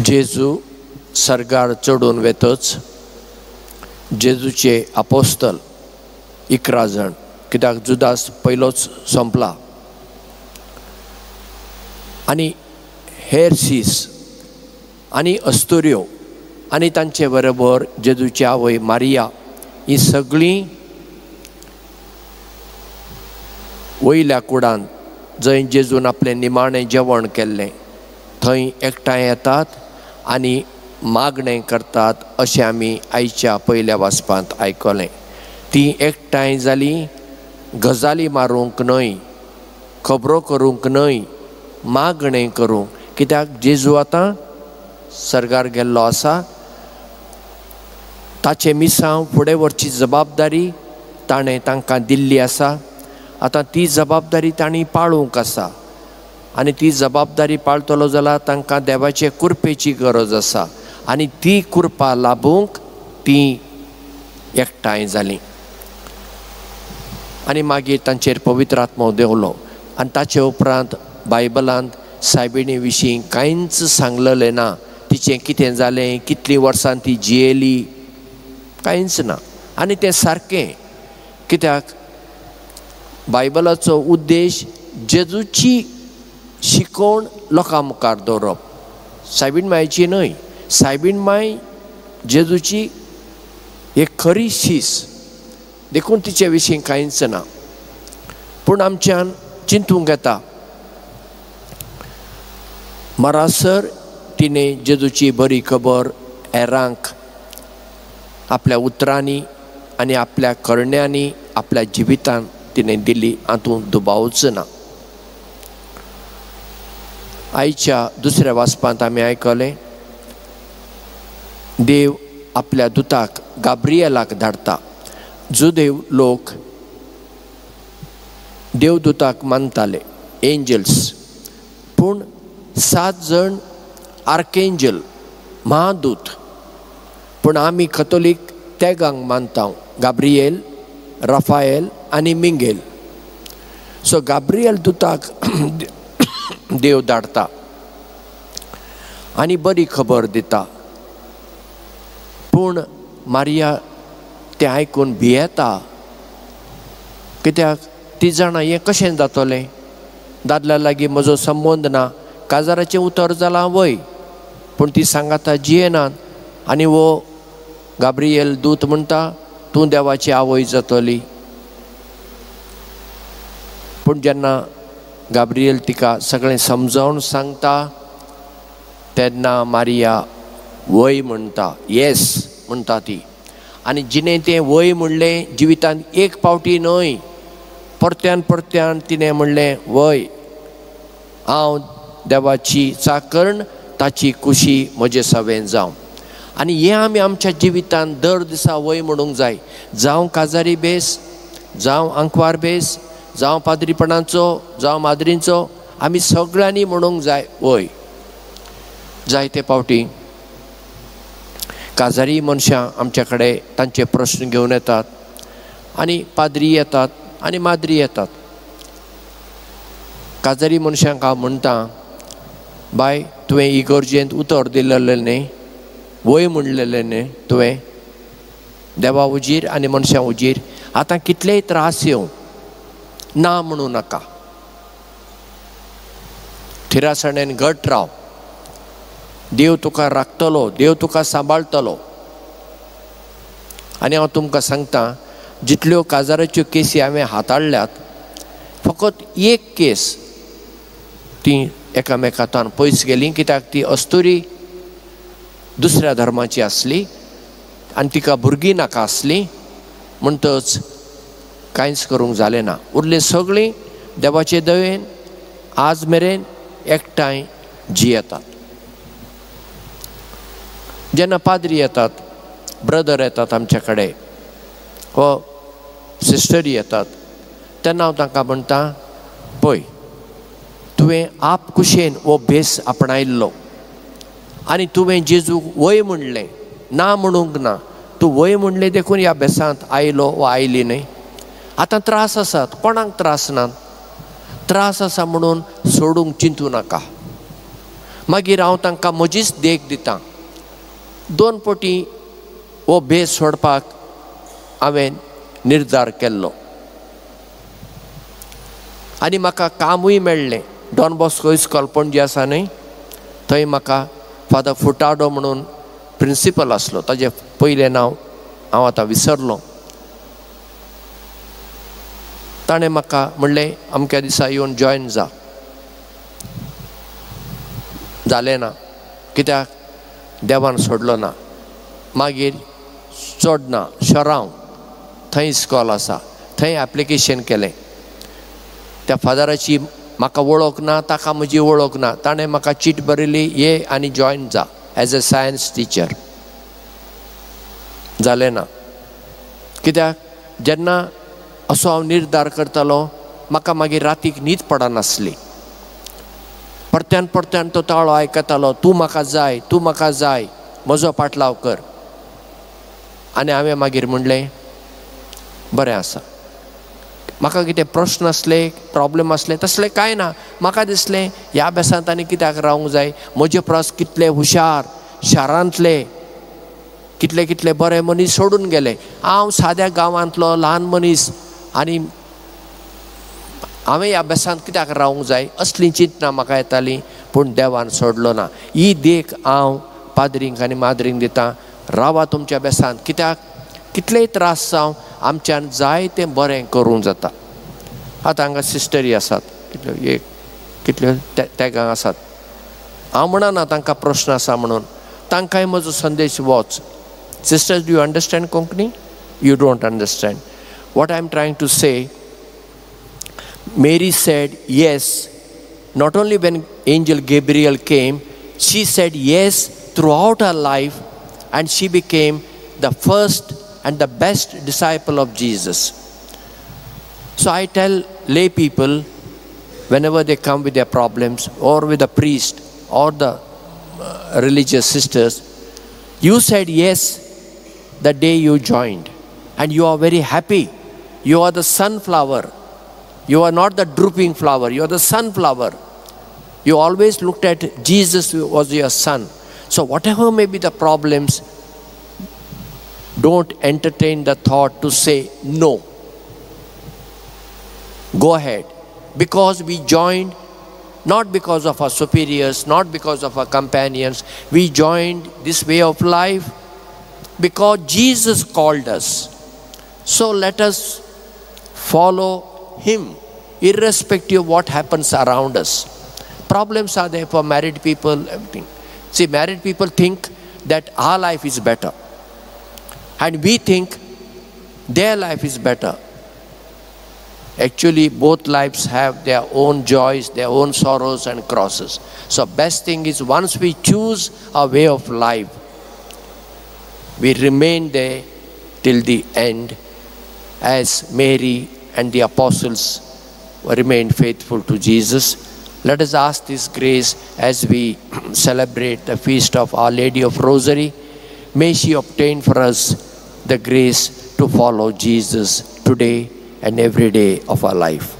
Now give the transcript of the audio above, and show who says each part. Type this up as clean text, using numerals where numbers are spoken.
Speaker 1: जेजू सर्गार चढून वेतच जेजूचे आपोस्तल 11 जण, कित्याक जुदास पयलोच संपला, आनी हेर सीस आनी अस्तुऱ्यो आनी तांचे बरोबर जेजूची आवय मारिया ही सगळीं वयल्या कुडांत जंय जेजून आपलें निमाणें जेवण केल्लें थंय एकठांय येतात आनी मागणें करतात अशें आमी आयच्या पयल्या वाचपांत आयकलें. ती एकठांय जालीं गजाली मारूंक न्हय, खबरो करूंक न्हय, मागणें करूंक, कित्याक जेजू आतां सर्गार गेल्लो आसा. ताचे मिसांव फुडें व्हरची जबाबदारी ताणें तांकां दिल्ली आसा. आतां ती जबाबदारी तांणी पाळूंक आसा आनी ती जबाबदारी पाळटलो जाल्यार तांकां देवाचे कृपेची गरज आसा आनी ती कृपा लाभूंक ती एकठांय जालीं. आनी मागीर तांचेर पवित्र आत्मो देवलो आनी ताचे उपरांत बायबलांत सायबिणी विशीं कांयच सांगलेलें ना. तिचें कितें जालें, कितलीं वर्सां ती जियेली, कांयच ना. आनी तें सारकें, कित्याक बायबलाचो उद्देश जेजूची शिकोवण लोकां मुखार दवरप, सायबीण मायची न्हय. सायबीण माय जेजूची एक खरी शीस, देखून तिचे विशीं कांयच ना. पूण आमच्यान चिंतूंक येता, मरासर तिणें जेजूची बरी खबर हेरांक आपल्या उतरांनी आनी आपल्या करण्यांनी आपल्या जिवितांत तिणें दिली, हातूंत दुबावच ना. आयच्या दुसऱ्या वाचपांत आमी आयकलें, देव आपल्या दुताक गाब्रियेलाक धाडटा. जुदेव लोक देवदूताक मानताले, एंजल्स, पूण 7 जण आर्केंजल, महादूत. पूण आमी कथोलीक तेगांक मानता, गाब्रियल, राफाएल आनी मिंगेल. सो गाब्रियल दुताक देव धाडटा आनी बरी खबर दिता. पूण मारिया तें आयकून भियेता, कित्याक ती जाणा हें कशें जातलें, दादल्या लागीं म्हजो संबंद ना. काजाराचें उतर जालां वय, पूण ती सांगाता जियेनात. आनी वो गाब्रियल दूत म्हणटा तूं देवाची आवय जातली. पूण जेन्ना गाब्रियल तिका सगळें समजावन सांगता तेन्ना मारिया वय म्हणटा, येस म्हणटा ती. आनी जिणें तें वय म्हणलें जिवितांत एक पावटी न्हय, परत्यान परत्यान तिणें म्हणलें वय. हांव देवाची चाकण, ताची कुशी म्हजे सवें जावं. आनी हें आमी आमच्या जिवितांत दर दिसा वय म्हणूंक जाय. जावं काजारी बेस, जावं आंकवार बेस, जावं पाद्रीपणाचो, जावं माद्रींचो, आमी सगळ्यांनी म्हणूंक जाय वय. जायते पावटी काजारी मनशां आमचे कडेन तांचे प्रश्न घेवन येतात आनी पाद्री येतात आनी माद्री येतात. काजारी मनशांक हांव म्हणटा, बाय तुवें इगर्जेंत उतर दिलेलें न्ही, वय म्हणलेलें न्ही तुवें, देवा उजीर आनी मनशां उजीर. आतां कितलेय त्रास येवं ना म्हणूं नाका, थिरासणेन घट राव. देव तुका राखतलो, देव तुका सांबाळटलो. आनी हांव तुमकां सांगता, जितल्यो काजाराच्यो केसी हांवें हाताळल्यात, फकत एक केस ती एकामेकांतल्यान पयस गेली, कित्याक ती अस्तुरी दुसऱ्या धर्माची आसली आनी तिका भुरगीं नाका आसलीं, म्हणटच कांयच करूंक जालें ना. उरलीं सगळीं देवाचे दयेन आज मेरेन एकठांय जियेतात. जेन्ना पाद्री येतात, ब्रदर येतात आमचे कडेन, वा सिस्टरी येतात, तेन्ना हांव तांकां म्हणटा, पळय तुवें आप कुशेन हो भेस आपणायल्लो आनी तुवें जेजूक वय म्हणलें, ना म्हणूंक ना. तूं वय म्हणलें देखून ह्या भेसांत आयलो वा आयली न्ही. आतां त्रास आसात, कोणाक त्रास नात. त्रास आसा म्हणून सोडूंक चिंतू नाका. मागीर हांव तांकां म्हजीच देख दितां. 2 फावटी हो भेस सोडपाक हांवें निर्धार केल्लो आनी म्हाका कामूय मेळ्ळें. डॉन बॉस्को इस्कॉल पणजी आसा न्हय, थंय म्हाका फादर फुटाडो म्हणून प्रिंसिपल आसलो, ताजें पयलें नांव हांव आतां विसरलो. ताणें म्हाका म्हणलें अमक्या दिसा येवन जॉयन जालें ना, कित्याक देवान सोडलो ना. मागीर चोडना शराव थंय इस्कॉल आसा, थंय एप्लिकेशन केलें. त्या फादराची म्हाका वळख ना, ताका म्हजी वळख ना. ताणें म्हाका चीट बरयली, ये आनी जॉयन जा एज अ सायन्स टिचर. जालें ना, कित्याक जेन्ना असो हांव निर्धार करतालो म्हाका मागीर रातीक न्हीद पडनासली. परत्यान परत्यान तो ताळो आयकतालो, तूं म्हाका जाय, तूं म्हाका जाय, म्हजो पाटलाव कर. आनी हांवें मागीर म्हणलें बरें आसा. म्हाका कितें प्रश्न असले, प्रॉब्लेम असले तसलें कांय ना. म्हाका दिसलें ह्या अभ्यासांत आनी कित्याक रावूंक जाय. म्हजे प्रस कितले हुशार, शारांतले कितले कितले बरे मनीस सोडून गेले. हांव साद्या गांवांतलो ल्हान मनीस आनी हांवें ह्या अभ्यासांत कित्याक रावूंक जाय असलीं चिंतना म्हाका येतालीं. पूण देवान सोडलो ना. ही देख हांव पाद्रींक आनी माद्रींक दितां. रावा तुमच्या अभ्यासांत, कित्याक कितलेय त्रास जावं आमच्यान जाय तें बरें करूंक जाता. आतां हांगा सिस्टरी आसात, कितल्यो तेगां आसात. हांव म्हणना तांकां प्रश्न आसा म्हणून, तांकांय म्हजो संदेश वच. Sisters, do you understand Konkani? You don't understand. What I am trying to say, Mary said yes, not only when angel Gabriel came, she said yes throughout her life, and she became the first and the best disciple of Jesus. So I tell lay people, whenever they come with their problems, or with the priest or the religious sisters, you said yes the day you joined, and you are very happy. You are the sunflower. You are not the drooping flower. You are the sunflower. You always looked at Jesus was your son. So whatever may be the problems, don't entertain the thought to say no. Go ahead. Because we joined, not because of our superiors, not because of our companions. We joined this way of life because Jesus called us. So let us follow Him, irrespective of what happens around us. Problems are there for married people, everything. See, married people think that our life is better, and we think their life is better. Actually, both lives have their own joys, their own sorrows and crosses. So best thing is, once we choose a way of life, we remain there till the end, as Mary and the apostles remained faithful to Jesus. Let us ask this grace as we celebrate the feast of Our Lady of Rosary. May she obtain for us the grace to follow Jesus today and every day of our life.